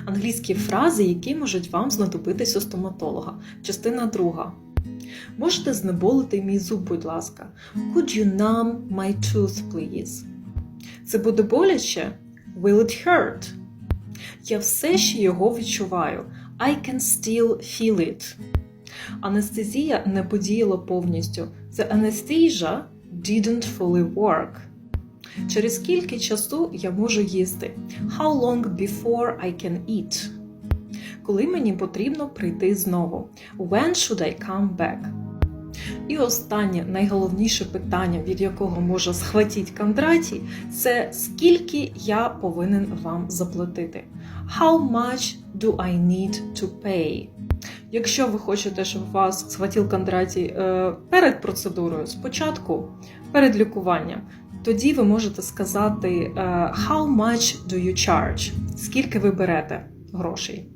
Англійські фрази, які можуть вам знадобитись у стоматолога. Частина 2. Можете знеболити мій зуб, будь ласка. Could you numb my tooth, please? Це буде боляче? Will it hurt? Я все ще його відчуваю. I can still feel it. Анестезія не подіяла повністю. The anesthesia didn't fully work. Через скільки часу я можу їсти? How long before I can eat? Коли мені потрібно прийти знову? When should I come back? І останнє, найголовніше питання, від якого може схватіть Кондратій, це скільки я повинен вам заплатити? How much do I need to pay? Якщо ви хочете, щоб вас схватив Кондратій перед процедурою, спочатку, перед лікуванням, тоді ви можете сказати how much do you charge? Скільки ви берете грошей?